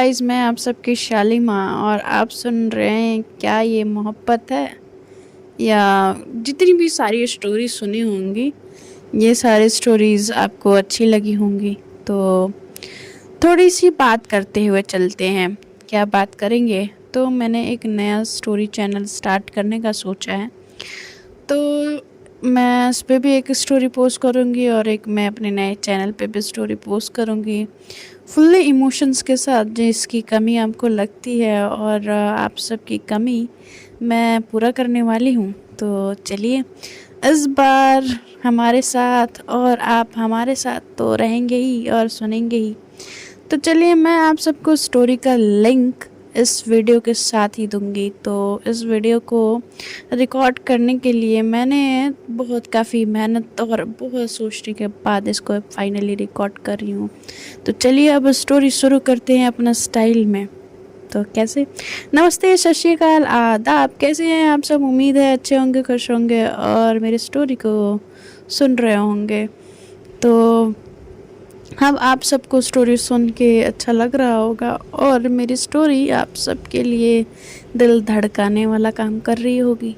Guys, मैं आप सबकी शालिमा और आप सुन रहे हैं क्या ये मोहब्बत है। या जितनी भी सारी स्टोरी सुनी होंगी, ये सारी स्टोरीज़ आपको अच्छी लगी होंगी। तो थोड़ी सी बात करते हुए चलते हैं। क्या बात करेंगे? तो मैंने एक नया स्टोरी चैनल स्टार्ट करने का सोचा है। तो मैं इस पे भी एक स्टोरी पोस्ट करूँगी और एक मैं अपने नए चैनल पे भी स्टोरी पोस्ट करूँगी, फुल्ली इमोशंस के साथ, जिसकी कमी आपको लगती है और आप सबकी कमी मैं पूरा करने वाली हूँ। तो चलिए, इस बार हमारे साथ और आप हमारे साथ तो रहेंगे ही और सुनेंगे ही। तो चलिए, मैं आप सबको स्टोरी का लिंक इस वीडियो के साथ ही दूंगी। तो इस वीडियो को रिकॉर्ड करने के लिए मैंने काफ़ी मेहनत और बहुत सोचने के बाद इसको फाइनली रिकॉर्ड कर रही हूँ। तो चलिए, अब स्टोरी शुरू करते हैं अपना स्टाइल में। तो कैसे, नमस्ते, सत श्री अकाल, आदाब, कैसे हैं आप सब? उम्मीद है अच्छे होंगे, खुश होंगे और मेरी स्टोरी को सुन रहे होंगे। तो अब आप सबको स्टोरी सुन के अच्छा लग रहा होगा और मेरी स्टोरी आप सबके लिए दिल धड़काने वाला काम कर रही होगी।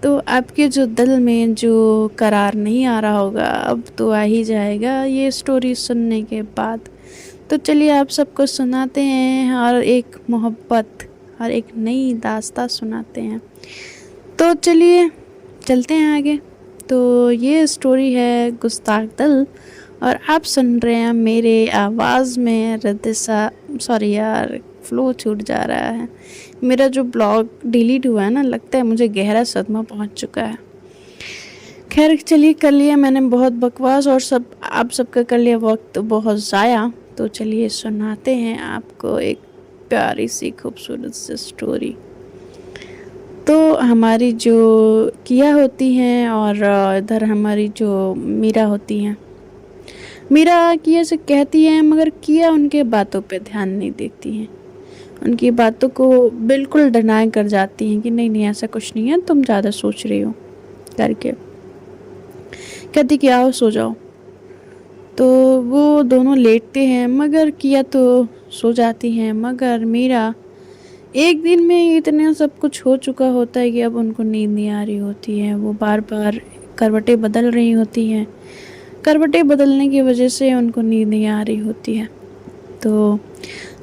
तो आपके जो दिल में जो करार नहीं आ रहा होगा, अब तो आ ही जाएगा ये स्टोरी सुनने के बाद। तो चलिए, आप सबको सुनाते हैं और एक मोहब्बत और एक नई दास्तां सुनाते हैं। तो चलिए चलते हैं आगे। तो ये स्टोरी है गुस्ताख दिल और आप सुन रहे हैं मेरे आवाज़ में रदिसा। सॉरी यार, फ्लो छूट जा रहा है। मेरा जो ब्लॉग डिलीट हुआ है ना, लगता है मुझे गहरा सदमा पहुंच चुका है। खैर चलिए, कर लिया मैंने बहुत बकवास और सब आप सबका कर लिया वक्त बहुत ज़ाया। तो चलिए सुनाते हैं आपको एक प्यारी सी खूबसूरत सी स्टोरी। तो हमारी जो किया होती हैं और इधर हमारी जो मीरा होती हैं। मीरा किया से कहती है, मगर किया उनके बातों पे ध्यान नहीं देती हैं। उनकी बातों को बिल्कुल डिनाई कर जाती हैं कि नहीं नहीं, ऐसा कुछ नहीं है, तुम ज़्यादा सोच रही हो करके। कहती कि आओ सो जाओ। तो वो दोनों लेटते हैं, मगर किया तो सो जाती हैं। मगर मीरा एक दिन में इतना सब कुछ हो चुका होता है कि अब उनको नींद नहीं आ रही होती है। वो बार बार करवटें बदल रही होती हैं। करवटें बदलने की वजह से उनको नींद नहीं आ रही होती है। तो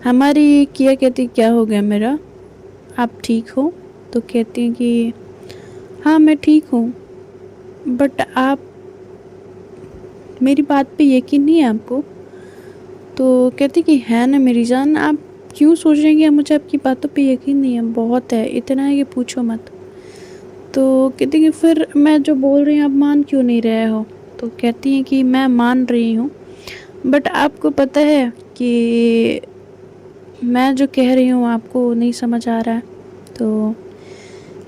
हमारी किया कहती, क्या हो गया मेरा, आप ठीक हो? तो कहती हैं कि हाँ मैं ठीक हूँ, बट आप, मेरी बात पे यकीन नहीं है आपको? तो कहती कि है ना मेरी जान, आप क्यों सोच रहे हैं कि मुझे आपकी बातों पे यकीन नहीं है? बहुत है, इतना है कि पूछो मत। तो कहती कि फिर मैं जो बोल रही हूँ आप मान क्यों नहीं रहे हो? तो कहती हैं कि मैं मान रही हूँ, बट आपको पता है कि मैं जो कह रही हूँ आपको नहीं समझ आ रहा है। तो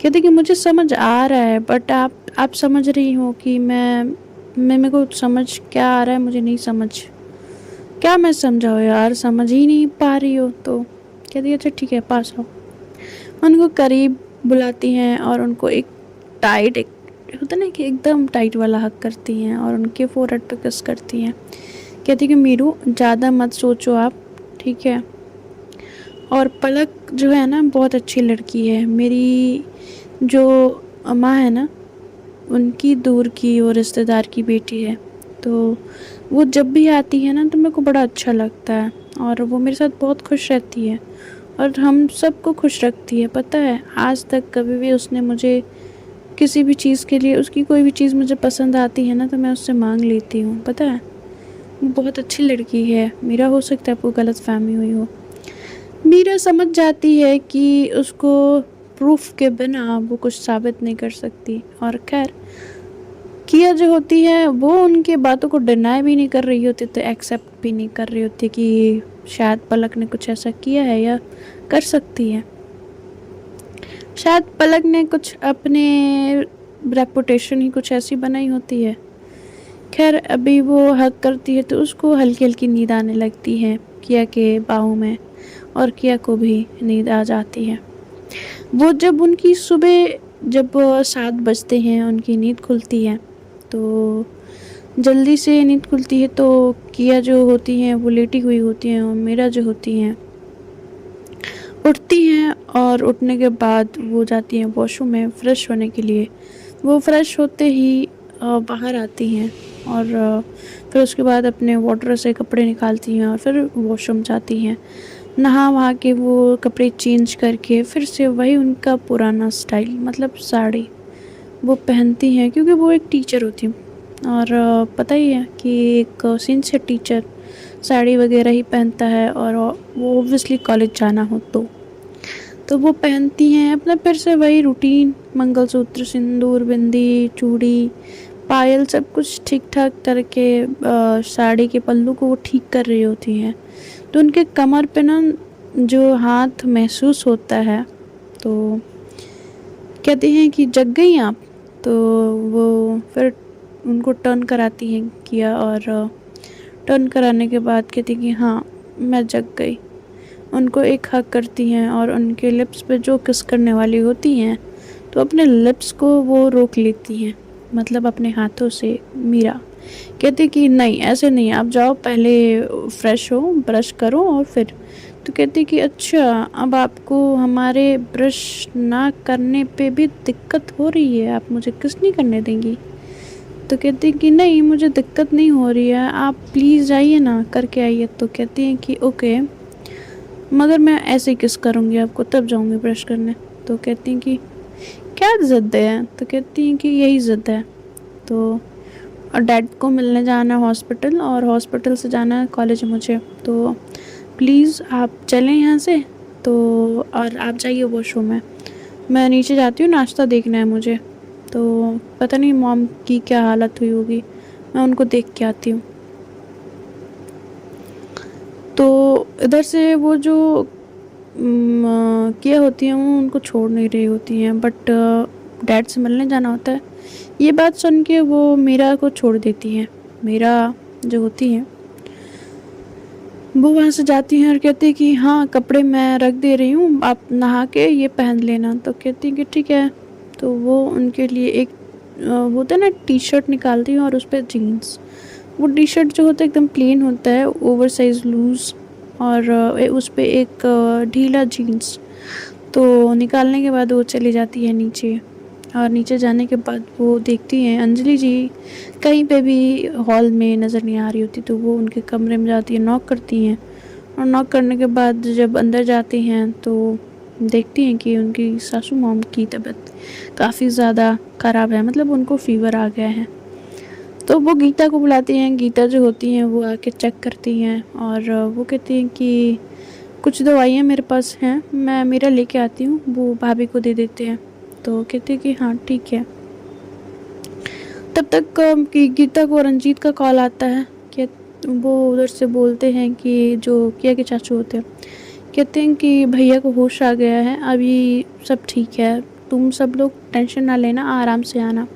कहती कि मुझे समझ आ रहा है, बट आप समझ रही हो कि मैं मेरे को समझ क्या आ रहा है, मुझे नहीं समझ। क्या मैं समझाऊँ यार, समझ ही नहीं पा रही हो? तो कहती है अच्छा ठीक है, पास आओ। उनको करीब बुलाती हैं और उनको एक टाइट, एक होता ना कि एकदम टाइट वाला हक करती हैं और उनके फोरहेड पे किस करती हैं। कहती कि मीरू, ज़्यादा मत सोचो आप, ठीक है? और पलक जो है ना, बहुत अच्छी लड़की है। मेरी जो माँ है ना, उनकी दूर की वो रिश्तेदार की बेटी है। तो वो जब भी आती है ना, तो मेरे को बड़ा अच्छा लगता है और वो मेरे साथ बहुत खुश रहती है और हम सबको खुश रखती है। पता है, आज तक कभी भी उसने मुझे किसी भी चीज़ के लिए, उसकी कोई भी चीज़ मुझे पसंद आती है ना, तो मैं उससे मांग लेती हूँ। पता है, वो बहुत अच्छी लड़की है। मीरा, हो सकता है आपको गलत फहमी हुई हो। मीरा समझ जाती है कि उसको प्रूफ के बिना वो कुछ साबित नहीं कर सकती। और खैर, किया जो होती है वो उनकी बातों को डिनाई भी नहीं कर रही होती, तो एक्सेप्ट भी नहीं कर रही होती कि शायद पलक ने कुछ ऐसा किया है या कर सकती है। शायद पलक ने कुछ अपने रेपुटेशन ही कुछ ऐसी बनाई होती है। खैर, अभी वो हक करती है तो उसको हल्की हल्की नींद आने लगती है किया के बाहों में और किया को भी नींद आ जाती है। वो जब उनकी सुबह, जब 7 बजते हैं, उनकी नींद खुलती है। तो जल्दी से नींद खुलती है तो किया जो होती हैं वो लेटी हुई होती हैं और मीरा जो होती हैं उठती हैं और उठने के बाद वो जाती हैं वॉशरूम में फ़्रेश होने के लिए। वो फ़्रेश होते ही बाहर आती हैं और फिर उसके बाद अपने वॉटर से कपड़े निकालती हैं और फिर वॉशरूम जाती हैं। नहा वहा के वो कपड़े चेंज करके फिर से वही उनका पुराना स्टाइल, मतलब साड़ी वो पहनती हैं, क्योंकि वो एक टीचर होती हैं और पता ही है कि एक सिंसियर टीचर साड़ी वगैरह ही पहनता है, और वो ऑब्वियसली कॉलेज जाना हो तो वो पहनती हैं अपना फिर से वही रूटीन, मंगलसूत्र, सिंदूर, बिंदी, चूड़ी, पायल सब कुछ ठीक-ठाक करके साड़ी के पल्लू को वो ठीक कर रही होती हैं। तो उनके कमर पे ना जो हाथ महसूस होता है, तो कहती हैं कि जग गई आप? तो वो फिर उनको टर्न कराती हैं किया, और टर्न कराने के बाद कहती कि हाँ, मैं जग गई। उनको एक हग करती हैं और उनके लिप्स पे जो किस करने वाली होती हैं, तो अपने लिप्स को वो रोक लेती हैं, मतलब अपने हाथों से। मीरा कहती कि नहीं, ऐसे नहीं, आप जाओ पहले फ्रेश हो, ब्रश करो और फिर। तो कहती कि अच्छा, अब आपको हमारे ब्रश ना करने पे भी दिक्कत हो रही है, आप मुझे किस नहीं करने देंगी? तो कहती कि नहीं, मुझे दिक्कत नहीं हो रही है, आप प्लीज़ जाइए ना, करके आइए। तो कहती हैं कि ओके, मगर मैं ऐसे ही किस करूँगी आपको, तब जाऊँगी ब्रश करने। तो कहती हैं कि क्या ज़िद है? तो कहती हैं कि यही ज़िद है। तो और डैड को मिलने जाना है हॉस्पिटल, और हॉस्पिटल से जाना है कॉलेज मुझे, तो प्लीज़ आप चलें यहाँ से। तो और आप जाइए वॉशरूम में, मैं नीचे जाती हूँ, नाश्ता देखना है मुझे। तो पता नहीं मॉम की क्या हालत हुई होगी, मैं उनको देख के आती हूँ। तो इधर से वो जो किया होती हैं वो उनको छोड़ नहीं रही होती हैं, बट डैड से मिलने जाना होता है। ये बात सुन के वो मीरा को छोड़ देती हैं। मीरा जो होती हैं वो वहाँ से जाती हैं और कहती है कि हाँ, कपड़े मैं रख दे रही हूँ, आप नहा के ये पहन लेना। तो कहती हैं कि ठीक है। तो वो उनके लिए एक वो होता है ना, टी शर्ट निकालती हैं और उस पर जीन्स। वो टी शर्ट जो होता है एकदम प्लेन होता है, ओवर साइज़ लूज़, और उस पे एक ढीला जीन्स। तो निकालने के बाद वो चली जाती है नीचे, और नीचे जाने के बाद वो देखती हैं अंजलि जी कहीं पे भी हॉल में नज़र नहीं आ रही होती। तो वो उनके कमरे में जाती है, नॉक करती हैं, और नॉक करने के बाद जब अंदर जाती हैं तो देखती हैं कि उनकी सासू मॉम की तबीयत काफ़ी ज़्यादा ख़राब है, मतलब उनको फ़ीवर आ गया है। तो वो गीता को बुलाती हैं। गीता जो होती हैं वो आके चेक करती हैं, और वो कहती हैं कि कुछ दवाइयाँ मेरे पास हैं, मैं मेरा लेके आती हूँ, वो भाभी को दे देते हैं। तो कहते हैं कि हाँ ठीक है। तब तक कि गीता को रंजीत का कॉल आता है कि वो उधर से बोलते हैं कि जो किया के चाचू होते हैं, कहते हैं कि भैया को होश आ गया है, अभी सब ठीक है, तुम सब लोग टेंशन ना लेना, आराम से आना।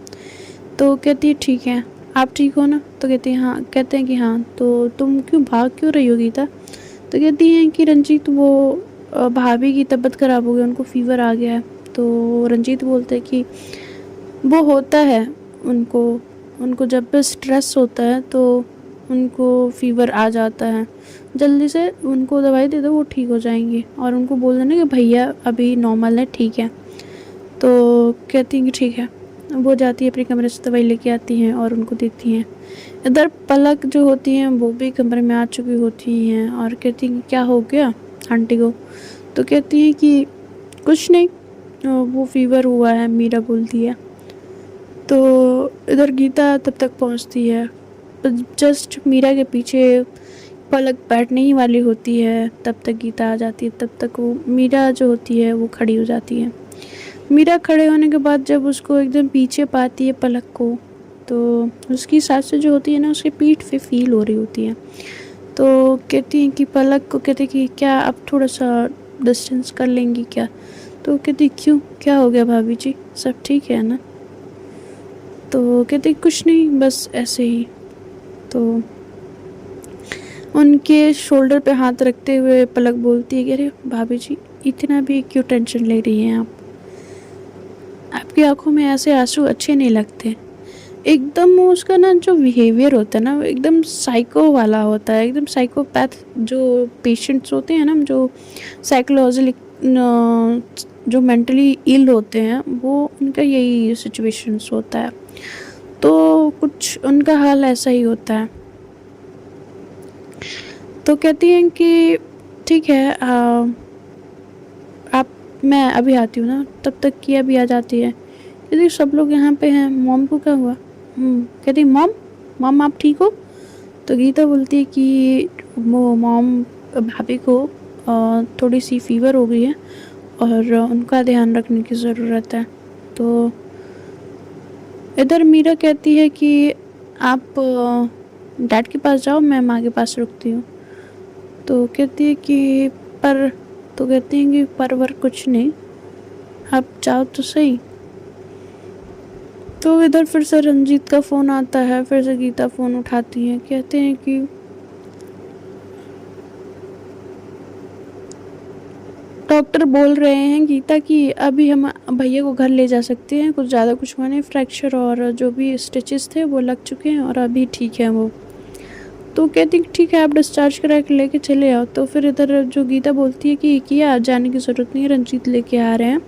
तो कहती है ठीक है, आप ठीक हो ना? तो कहती है हाँ। कहते हैं कि हाँ, तो तुम भाग क्यों रही हो गीता? तो कहती हैं कि रंजीत, वो भाभी की तबीयत ख़राब हो गई, उनको फ़ीवर आ गया है। तो रंजीत बोलते हैं कि वो होता है उनको उनको जब भी स्ट्रेस होता है तो उनको फ़ीवर आ जाता है, जल्दी से उनको दवाई दे दो, वो ठीक हो जाएंगी, और उनको बोल देना कि भैया अभी नॉर्मल है, ठीक है। तो कहती हैं कि ठीक है। वो जाती है अपने कमरे से, दवाई लेके आती हैं और उनको देती हैं। इधर पलक जो होती हैं वो भी कमरे में आ चुकी होती हैं और कहती हैं कि क्या हो गया आंटी को? तो कहती हैं कि कुछ नहीं, वो फ़ीवर हुआ है, मीरा बोलती है। तो इधर गीता तब तक पहुंचती है, जस्ट मीरा के पीछे पलक बैठने ही वाली होती है, तब तक गीता आ जाती है। तब तक वो मीरा जो होती है वो खड़ी हो जाती है। मीरा खड़े होने के बाद जब उसको एकदम पीछे पाती है पलक को, तो उसकी सास जो होती है ना, उसकी पीठ पे फील हो रही होती है। तो कहती हैं कि पलक को, कहते कि क्या आप थोड़ा सा डिस्टेंस कर लेंगी क्या? तो कहती क्यों, क्या हो गया भाभी जी, सब ठीक है ना? तो कहती कुछ नहीं, बस ऐसे ही। तो उनके शोल्डर पे हाथ रखते हुए पलक बोलती है कि अरे भाभी जी, इतना भी क्यों टेंशन ले रही हैं आप? आपकी आंखों में ऐसे आंसू अच्छे नहीं लगते। एकदम उसका ना जो बिहेवियर होता है ना, वो एकदम साइको वाला होता है, एकदम साइकोपैथ जो पेशेंट्स होते हैं ना, जो जो मेंटली इल होते हैं वो उनका यही सिचुएशंस होता है, तो कुछ उनका हाल ऐसा ही होता है। तो कहती हैं कि ठीक है, आप मैं अभी आती हूँ ना, तब तक की अभी आ जाती है। कहती सब लोग यहाँ पे हैं, मॉम को क्या हुआ? कहती मॉम, मॉम आप ठीक हो? तो गीता बोलती है कि वो मॉम, भाभी को थोड़ी सी फीवर हो गई है और उनका ध्यान रखने की ज़रूरत है। तो इधर मीरा कहती है कि आप डैड के पास जाओ, मैं माँ के पास रुकती हूँ। तो कहती है कि पर, तो कहती हैं कि पर कुछ नहीं, आप जाओ तो सही। तो इधर फिर से रंजीत का फ़ोन आता है, फिर से गीता फ़ोन उठाती हैं, कहते हैं कि डॉक्टर बोल रहे हैं गीता कि अभी हम भैया को घर ले जा सकते हैं, कुछ ज़्यादा कुछ हुआ नहीं, फ्रैक्चर और जो भी स्टिचेस थे वो लग चुके हैं और अभी ठीक है वो। तो कहती ठीक है, आप डिस्चार्ज करा के लेके चले आओ। तो फिर इधर जो गीता बोलती है कि किया जाने की ज़रूरत नहीं है, रंजीत लेके आ रहे हैं। तो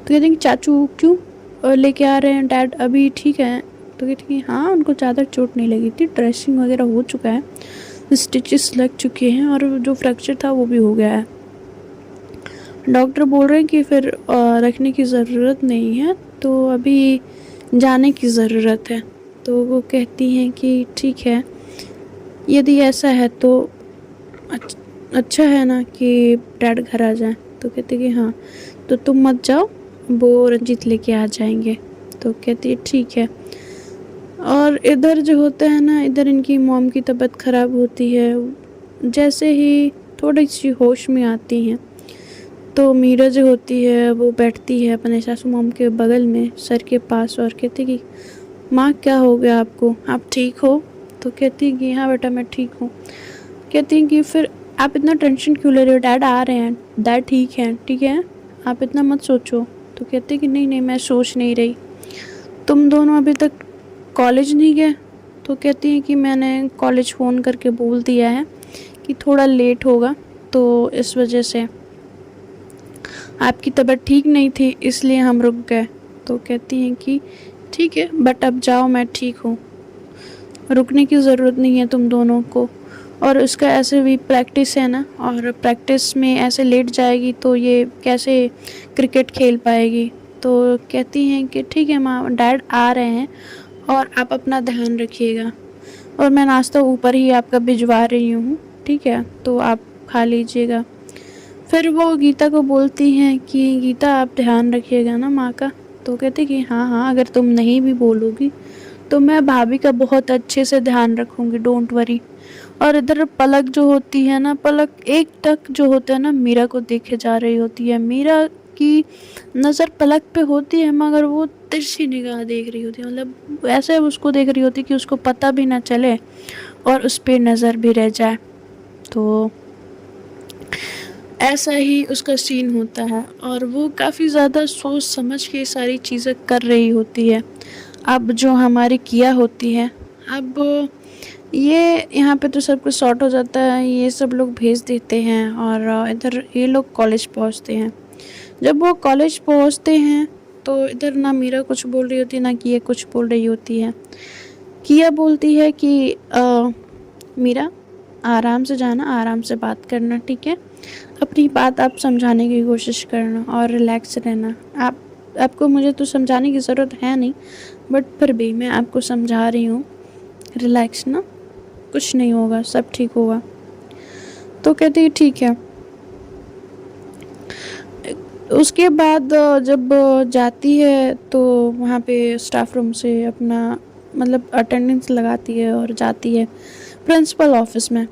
कहते हैं कि चाचू क्यों लेके आ रहे हैं, डैड अभी ठीक है? तो कहती कि हाँ, उनको ज़्यादा चोट नहीं लगी थी, ड्रेसिंग वगैरह हो चुका है, स्टिचेस लग चुके हैं और जो फ्रैक्चर था वो भी हो गया है। डॉक्टर बोल रहे हैं कि फिर रखने की ज़रूरत नहीं है, तो अभी जाने की ज़रूरत है। तो वो कहती हैं कि ठीक है, यदि ऐसा है तो अच्छा है ना कि डैड घर आ जाए। तो कहते कि हाँ, तो तुम मत जाओ, वो रंजीत लेके आ जाएंगे। तो कहती है ठीक है। और इधर जो होता है ना, इधर इनकी मॉम की तबीयत ख़राब होती है। जैसे ही थोड़ी सी होश में आती हैं तो मीरा जो होती है वो बैठती है अपने सासू मॉम के बगल में, सर के पास, और कहती कि माँ क्या हो गया आपको, आप ठीक हो? तो कहती कि हाँ बेटा मैं ठीक हूँ। कहती कि फिर आप इतना टेंशन क्यों ले रहे हो, डैड आ रहे हैं, डैड ठीक है, आप इतना मत सोचो। तो कहती कि नहीं मैं सोच नहीं रही। तुम दोनों अभी तक कॉलेज नहीं गए? तो कहती हैं कि मैंने कॉलेज फ़ोन करके बोल दिया है कि थोड़ा लेट होगा, तो इस वजह से आपकी तबीयत ठीक नहीं थी इसलिए हम रुक गए। तो कहती हैं कि ठीक है, बट अब जाओ, मैं ठीक हूँ, रुकने की ज़रूरत नहीं है तुम दोनों को। और उसका ऐसे भी प्रैक्टिस है ना, और प्रैक्टिस में ऐसे लेट जाएगी तो ये कैसे क्रिकेट खेल पाएगी। तो कहती हैं कि ठीक है माँ, डैड आ रहे हैं और आप अपना ध्यान रखिएगा, और मैं नाश्ता ऊपर ही आपका भिजवा रही हूँ, ठीक है, तो आप खा लीजिएगा। फिर वो गीता को बोलती हैं कि गीता आप ध्यान रखिएगा ना माँ का। तो कहते कि हाँ, अगर तुम नहीं भी बोलोगी तो मैं भाभी का बहुत अच्छे से ध्यान रखूँगी, डोंट वरी। और इधर पलक जो होती है ना, पलक एक टक जो होता है ना, मीरा को देखे जा रही होती है। मीरा की नज़र पलक पे होती है मगर वो तिरछी निगाह देख रही होती है, मतलब ऐसे उसको देख रही होती है कि उसको पता भी ना चले और उस पर नज़र भी रह जाए। तो ऐसा ही उसका सीन होता है और वो काफ़ी ज़्यादा सोच समझ के सारी चीज़ें कर रही होती है। अब जो हमारी किया होती है, अब ये यहाँ पे तो सब कुछ सॉर्ट हो जाता है, ये सब लोग भेज देते हैं और इधर ये लोग कॉलेज पहुँचते हैं। जब वो कॉलेज पहुँचते हैं तो इधर ना मीरा कुछ बोल रही होती है, ना किया कुछ बोल रही होती है। किया बोलती है कि मीरा आराम से जाना, आराम से बात करना, ठीक है, अपनी बात आप समझाने की कोशिश करना और रिलैक्स रहना। आपको मुझे तो समझाने की ज़रूरत है नहीं, बट फिर भी मैं आपको समझा रही हूँ, रिलैक्स ना, कुछ नहीं होगा, सब ठीक होगा। तो कहती है ठीक है। उसके बाद जब जाती है तो वहाँ पे स्टाफ रूम से अपना मतलब अटेंडेंस लगाती है और जाती है प्रिंसिपल ऑफिस में।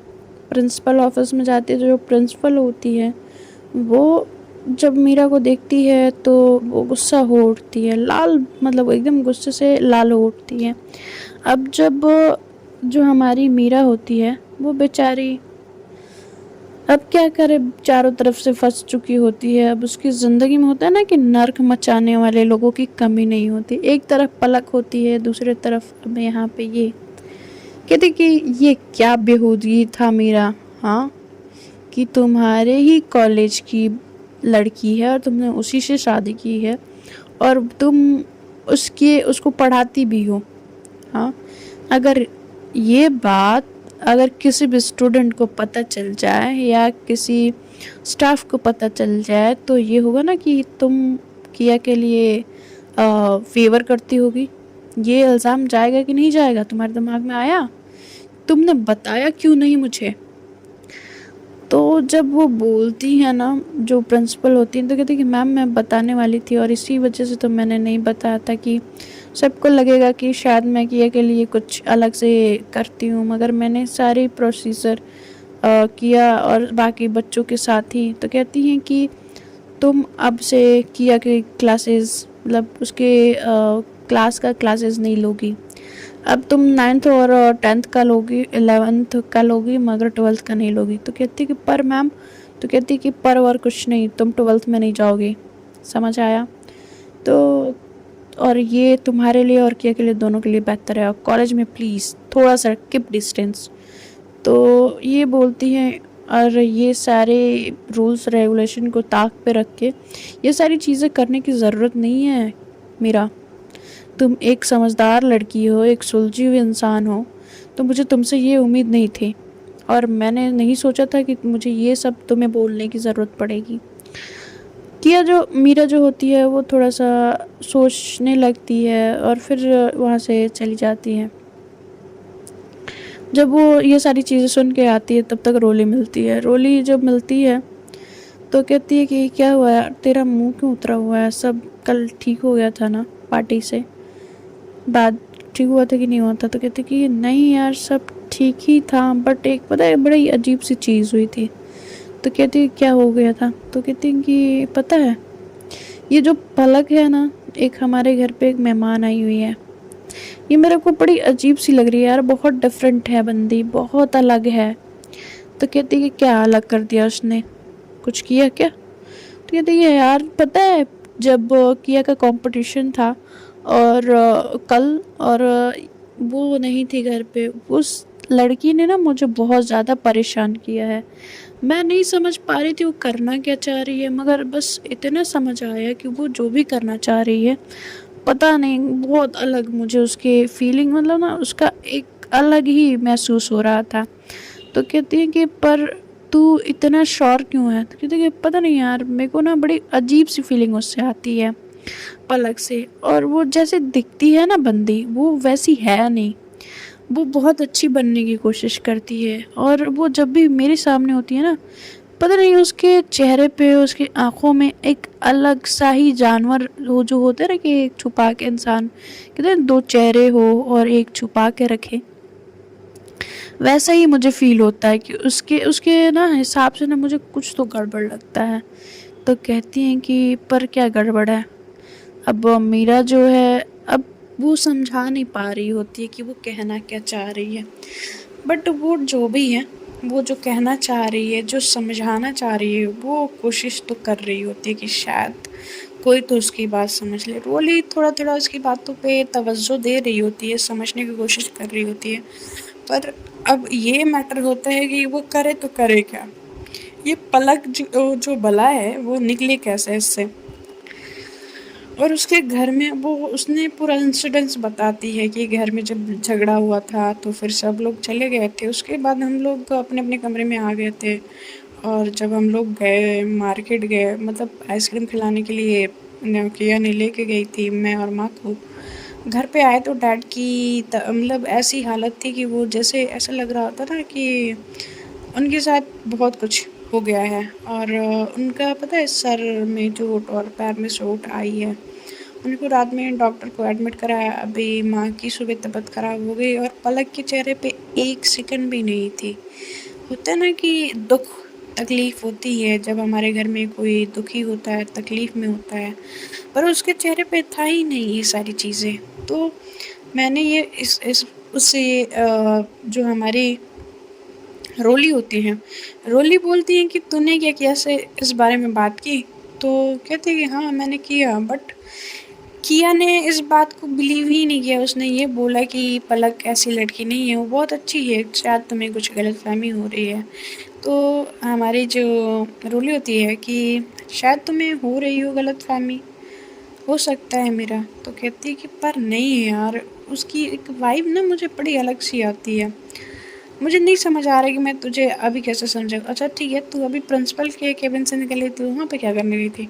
प्रिंसिपल ऑफिस में जाती है, जो प्रिंसिपल होती है वो जब मीरा को देखती है तो वो गुस्सा हो उठती है, लाल, मतलब एकदम गुस्से से लाल हो उठती है। अब जब जो हमारी मीरा होती है वो बेचारी अब क्या करे, चारों तरफ से फंस चुकी होती है। अब उसकी ज़िंदगी में होता है ना कि नर्क मचाने वाले लोगों की कमी नहीं होती। एक तरफ पलक होती है, दूसरी तरफ अब यहाँ पे ये कहते कि ये क्या बेहूदगी था मेरा, हाँ, कि तुम्हारे ही कॉलेज की लड़की है और तुमने उसी से शादी की है और तुम उसको पढ़ाती भी हो। हाँ, अगर ये बात अगर किसी भी स्टूडेंट को पता चल जाए या किसी स्टाफ को पता चल जाए तो ये होगा ना कि तुम किया के लिए फेवर करती होगी। ये इल्ज़ाम जाएगा कि नहीं जाएगा, तुम्हारे दिमाग में आया? तुमने बताया क्यों नहीं मुझे? तो जब वो बोलती है ना, जो प्रिंसिपल होती हैं, तो कहती है कि मैम मैं बताने वाली थी और इसी वजह से तो मैंने नहीं बताया था कि सबको लगेगा कि शायद मैं किया के लिए कुछ अलग से करती हूँ, मगर मैंने सारी प्रोसीजर किया और बाकी बच्चों के साथ ही। तो कहती हैं कि तुम अब से किया के क्लासेस मतलब उसके क्लास का क्लासेस नहीं लोगी। अब तुम 9th और 10th का लोगी, 11th का लोगी, मगर 12th का नहीं लोगी। तो कहती कि पर मैम, तो कहती कि पर और कुछ नहीं, तुम 12th में नहीं जाओगी। समझ आया? तो और ये तुम्हारे लिए और किया के लिए दोनों के लिए बेहतर है। और कॉलेज में प्लीज़ थोड़ा सा कीप डिस्टेंस। तो ये बोलती हैं और ये सारे रूल्स रेगुलेशन को ताक पे रख के ये सारी चीज़ें करने की ज़रूरत नहीं है मीरा। तुम एक समझदार लड़की हो, एक सुलझी हुई इंसान हो, तो मुझे तुमसे ये उम्मीद नहीं थी और मैंने नहीं सोचा था कि मुझे ये सब तुम्हें बोलने की ज़रूरत पड़ेगी। किया जो मीरा जो होती है वो थोड़ा सा सोचने लगती है और फिर वहाँ से चली जाती है। जब वो ये सारी चीज़ें सुन के आती है तब तक रोली मिलती है। रोली जब मिलती है तो कहती है कि क्या हुआ यार, तेरा मुंह क्यों उतरा हुआ है? सब कल ठीक हो गया था ना पार्टी से? बात ठीक हुआ था कि नहीं हुआ था? तो कहते कि नहीं यार, सब ठीक ही था, बट एक पता है बड़ी अजीब सी चीज़ हुई थी। तो कहती क्या हो गया था? तो कहती कि पता है, ये जो पलक है ना, एक हमारे घर पे एक मेहमान आई हुई है, ये मेरे को बड़ी अजीब सी लग रही है यार, बहुत डिफरेंट है बंदी, बहुत अलग है। तो कहती कि क्या अलग कर दिया उसने, कुछ किया क्या? तो कहती है यार पता है, जब किया का कंपटीशन था और कल और वो नहीं थी घर पे, उस लड़की ने ना मुझे बहुत ज़्यादा परेशान किया है। मैं नहीं समझ पा रही थी वो करना क्या चाह रही है, मगर बस इतना समझ आया कि वो जो भी करना चाह रही है, पता नहीं बहुत अलग मुझे उसके फीलिंग मतलब ना उसका एक अलग ही महसूस हो रहा था। तो कहती है कि पर तू इतना श्योर क्यों है? तो कहती है कि पता नहीं यार, मेरे को ना बड़ी अजीब सी फीलिंग उससे आती है, पलक से। और वो जैसे दिखती है ना बंदी, वो वैसी है नहीं। वो बहुत अच्छी बनने की कोशिश करती है और वो जब भी मेरे सामने होती है ना, पता नहीं उसके चेहरे पे, उसकी आंखों में एक अलग सा ही जानवर वो जो होता है ना कि एक छुपा के इंसान कहते हैं दो चेहरे हो और एक छुपा के रखे, वैसा ही मुझे फील होता है कि उसके उसके ना हिसाब से ना मुझे कुछ तो गड़बड़ लगता है। तो कहती हैं कि पर क्या गड़बड़ है? अब मीरा जो है, अब वो समझा नहीं पा रही होती है कि वो कहना क्या चाह रही है, बट वो जो भी है, वो जो कहना चाह रही है, जो समझाना चाह रही है, वो कोशिश तो कर रही होती है कि शायद कोई तो उसकी बात समझ ले। रोली थोड़ा थोड़ा उसकी बातों पे तवज्जो दे रही होती है, समझने की कोशिश कर रही होती है, पर अब ये मैटर होता है कि वो करे तो करे क्या? ये पलक जो बला है वो निकले कैसे इससे? और उसके घर में वो उसने पूरा इंसिडेंस बताती है कि घर में जब झगड़ा हुआ था तो फिर सब लोग चले गए थे, उसके बाद हम लोग अपने अपने कमरे में आ गए थे। और जब हम लोग गए मार्केट गए, मतलब आइसक्रीम खिलाने के लिए किया ने लेके गई थी मैं और माँ को। घर पे आए तो डैड की मतलब ऐसी हालत थी कि वो जैसे ऐसा लग रहा होता ना कि उनके साथ बहुत कुछ हो गया है। और उनका पता है सर में चोट और पैर में चोट आई है। उनको रात में डॉक्टर को एडमिट कराया, अभी माँ की सुबह तबीयत ख़राब हो गई और पलक के चेहरे पे एक सेकंड भी नहीं थी। होता है ना कि दुख तकलीफ़ होती है जब हमारे घर में कोई दुखी होता है, तकलीफ़ में होता है, पर उसके चेहरे पे था ही नहीं ये सारी चीज़ें। तो मैंने ये इस उससे जो हमारी रोली होती हैं, रोली बोलती हैं कि तूने क्या किया से इस बारे में बात की? तो कहते हैं कि हाँ मैंने किया, बट किया ने इस बात को बिलीव ही नहीं किया। उसने ये बोला कि पलक ऐसी लड़की नहीं है, वो बहुत अच्छी है, शायद तुम्हें कुछ गलतफ़हमी हो रही है। तो हमारी जो रोली होती है कि शायद तुम्हें हो रही हो गलतफ़हमी, हो सकता है मेरा। तो कहती है कि पर नहीं यार, उसकी एक वाइब ना मुझे बड़ी अलग सी आती है। मुझे नहीं समझ आ रहा कि मैं तुझे अभी कैसे समझाऊँ। अच्छा ठीक है, तू अभी प्रिंसिपल के केबिन से निकली, तू वहाँ पे क्या करने गई थी?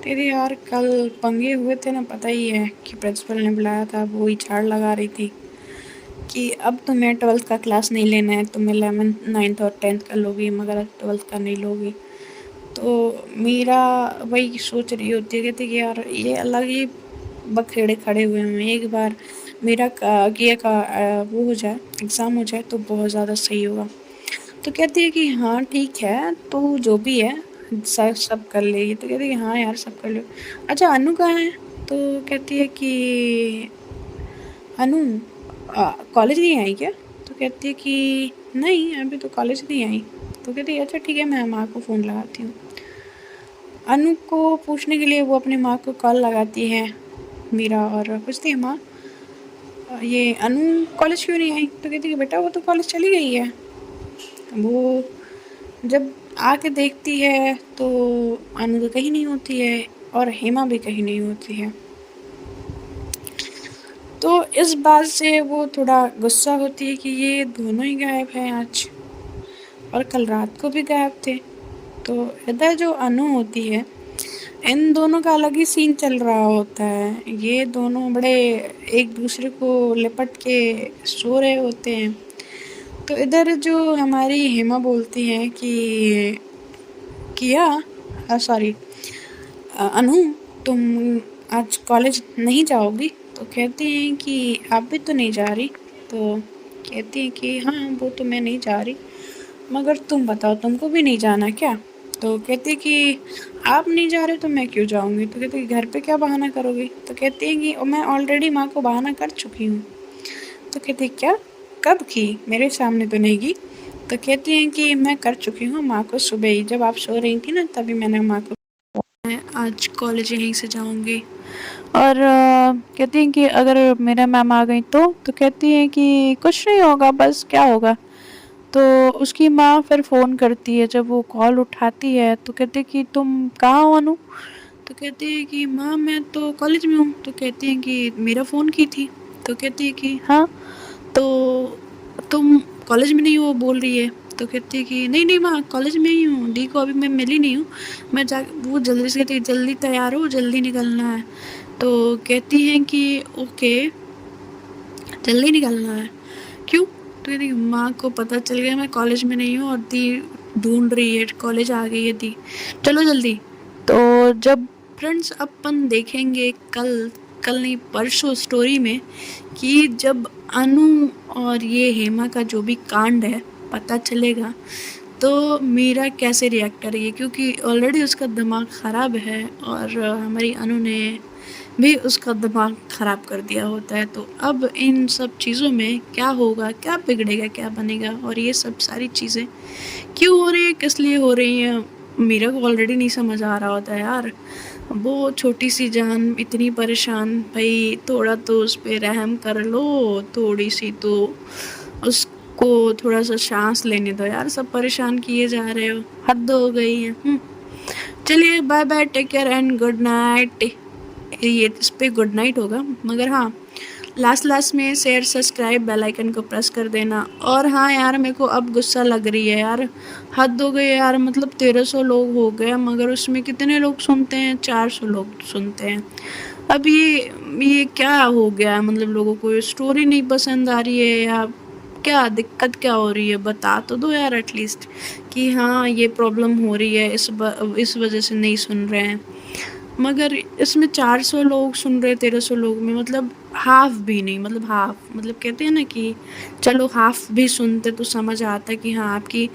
तेरे यार कल पंगे हुए थे ना, पता ही है कि प्रिंसिपल ने बुलाया था, वो ही झाड़ लगा रही थी कि अब तुम्हें 12th का क्लास नहीं लेना है, तुम 11th 9th और 10th का लोगी मगर 12th का नहीं लोगी। तो मीरा वही सोच रही होती है, कहती कि यार ये अलग ही बखेड़े खड़े हुए हैं। एक बार मेरा किया का वो हो जाए, एग्ज़ाम हो जाए तो बहुत ज़्यादा सही होगा। तो कहती है कि हाँ ठीक है, तो जो भी है सब कर लेगी। तो कहती है कि हाँ यार सब कर लो। अच्छा अनु कहाँ है? तो कहती है कि अनु कॉलेज नहीं आई क्या? तो कहती है कि नहीं अभी तो कॉलेज नहीं आई। तो कहती है अच्छा ठीक है, मैं माँ को फ़ोन लगाती हूँ। अनु को पूछने के लिए वो अपनी माँ को कॉल लगाती है मीरा और पूछती है माँ ये अनु कॉलेज क्यों नहीं आई? तो कहती है कि बेटा वो तो कॉलेज चली गई है। वो जब आके देखती है तो अनु तो कहीं नहीं होती है और हेमा भी कहीं नहीं होती है। तो इस बात से वो थोड़ा गुस्सा होती है कि ये दोनों ही गायब हैं आज, और कल रात को भी गायब थे। तो इधर जो अनु होती है, इन दोनों का अलग ही सीन चल रहा होता है। ये दोनों बड़े एक दूसरे को लिपट के सो रहे होते हैं। तो इधर जो हमारी हेमा बोलती है कि किया सॉरी अनु, तुम आज कॉलेज नहीं जाओगी? तो कहती हैं कि आप भी तो नहीं जा रही। तो कहती हैं कि हाँ वो तो मैं नहीं जा रही, मगर तुम बताओ तुमको भी नहीं जाना क्या? तो कहती है कि आप नहीं जा रहे तो मैं क्यों जाऊँगी? तो कहती है घर पे क्या बहाना करोगी? तो कहती है कि मैं ऑलरेडी माँ को बहाना कर चुकी हूँ। तो कहती है क्या, कब की? मेरे सामने तो नहीं की। तो कहती हैं कि मैं कर चुकी हूँ माँ को, सुबह ही जब आप सो रही थी ना तभी मैंने माँ को, मैं आज कॉलेज यहीं से जाऊँगी। और कहती हैं कि अगर मेरा मैम आ गई तो कहती हैं कि कुछ नहीं होगा, बस क्या होगा। तो उसकी माँ फिर फ़ोन करती है, जब वो कॉल उठाती है तो कहती है कि तुम कहाँ हो अनु? तो कहती है कि माँ मैं तो कॉलेज में हूँ। तो कहती हैं कि मेरा फ़ोन की थी? तो कहती है कि हाँ, तो तुम कॉलेज में नहीं हो बोल रही है। तो कहती है कि नहीं नहीं माँ कॉलेज में ही हूँ, दी को अभी मैं मिली नहीं हूँ, मैं जा, वो जल्दी से कहती है जल्दी तैयार हो, जल्दी निकलना है। तो कहती हैं कि ओके जल्दी निकलना है, क्यों? तो कहती माँ को पता चल गया मैं कॉलेज में नहीं हूँ और दी ढूंढ रही है, कॉलेज आ गई है दी, चलो जल्दी। तो जब फ्रेंड्स अपन देखेंगे कल, कल नहीं परसों स्टोरी में, कि जब अनु और ये हेमा का जो भी कांड है पता चलेगा तो मीरा कैसे रिएक्ट करेगी, क्योंकि ऑलरेडी उसका दिमाग ख़राब है और हमारी अनु ने भी उसका दिमाग ख़राब कर दिया होता है। तो अब इन सब चीज़ों में क्या होगा, क्या बिगड़ेगा, क्या बनेगा, और ये सब सारी चीज़ें क्यों हो रही है, किस लिए हो रही हैं, मीरा को ऑलरेडी नहीं समझ आ रहा होता है यार। वो छोटी सी जान इतनी परेशान, भाई थोड़ा तो उस पर रहम कर लो, थोड़ी सी तो उसको थोड़ा सा सांस लेने दो यार, सब परेशान किए जा रहे हो, हद हो गई है। चलिए bye bye, take care and good night. ये इस पे गुड नाइट होगा, मगर हाँ लास्ट में शेयर सब्सक्राइब बेल आइकन को प्रेस कर देना। और हाँ यार मेरे को अब गुस्सा लग रही है यार, हद हो गई यार, मतलब 1300 लोग हो गए मगर उसमें कितने लोग सुनते हैं, 400 लोग सुनते हैं। अब ये क्या हो गया, मतलब लोगों को स्टोरी नहीं पसंद आ रही है या क्या दिक्कत क्या हो रही है, बता तो दो यार एटलीस्ट कि हाँ ये प्रॉब्लम हो रही है, इस वजह से नहीं सुन रहे हैं। मगर इसमें 400 लोग सुन रहे, 1300 लोग में मतलब हाफ भी नहीं, मतलब हाफ, मतलब कहते हैं ना कि चलो हाफ भी सुनते तो समझ आता कि हाँ आपकी,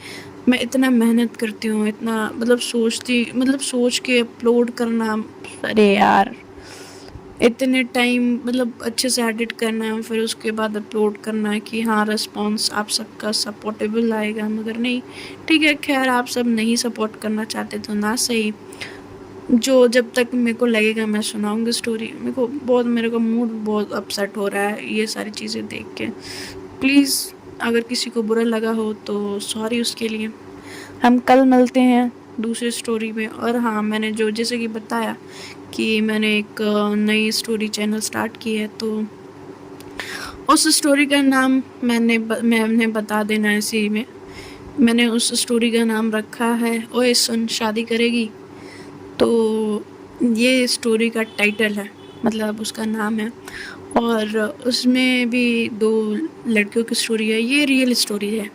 मैं इतना मेहनत करती हूँ, इतना मतलब सोच के अपलोड करना, अरे यार इतने टाइम मतलब अच्छे से एडिट करना है, फिर उसके बाद अपलोड करना है कि हाँ रिस्पॉन्स आप सबका सपोर्टेबल आएगा, मगर नहीं। ठीक है खैर, आप सब नहीं सपोर्ट करना चाहते तो ना सही, जो जब तक मेरे को लगेगा मैं सुनाऊंगी स्टोरी। मेरे को मूड बहुत अपसेट हो रहा है ये सारी चीज़ें देख के। प्लीज़ अगर किसी को बुरा लगा हो तो सॉरी उसके लिए। हम कल मिलते हैं दूसरी स्टोरी में। और हाँ, मैंने जो जैसे कि बताया कि मैंने एक नई स्टोरी चैनल स्टार्ट की है, तो उस स्टोरी का नाम मैंने बता देना है इसी में। मैंने उस स्टोरी का नाम रखा है ओए सुन शादी करेगी। तो ये स्टोरी का टाइटल है, मतलब उसका नाम है। और उसमें भी 2 लड़कियों की स्टोरी है। ये रियल स्टोरी है,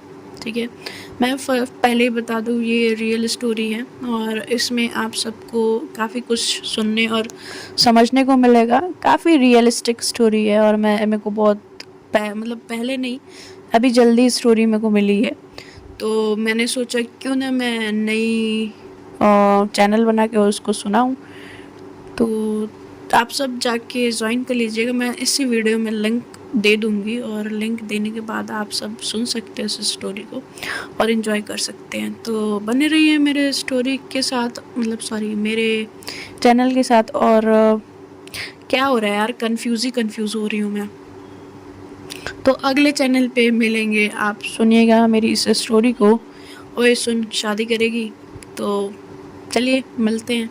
ठीक है। मैं पहले ही बता दूँ, ये रियल स्टोरी है और इसमें आप सबको काफ़ी कुछ सुनने और समझने को मिलेगा। काफ़ी रियलिस्टिक स्टोरी है और मेरे को बहुत मतलब पहले नहीं, अभी जल्दी स्टोरी मेरे को मिली है। तो मैंने सोचा क्यों ना मैं नई चैनल बना के उसको सुनाऊँ। तो आप सब जाके ज्वाइन कर लीजिएगा। मैं इसी वीडियो में लिंक दे दूँगी और लिंक देने के बाद आप सब सुन सकते हैं इस स्टोरी को और एंजॉय कर सकते हैं। तो बने रहिए मेरे स्टोरी के साथ, मतलब सॉरी, मेरे चैनल के साथ। और क्या हो रहा है यार, कंफ्यूज हो रही हूँ मैं। तो अगले चैनल पे मिलेंगे, आप सुनिएगा मेरी इस स्टोरी को, ओए सुन शादी करेगी। तो चलिए मिलते हैं।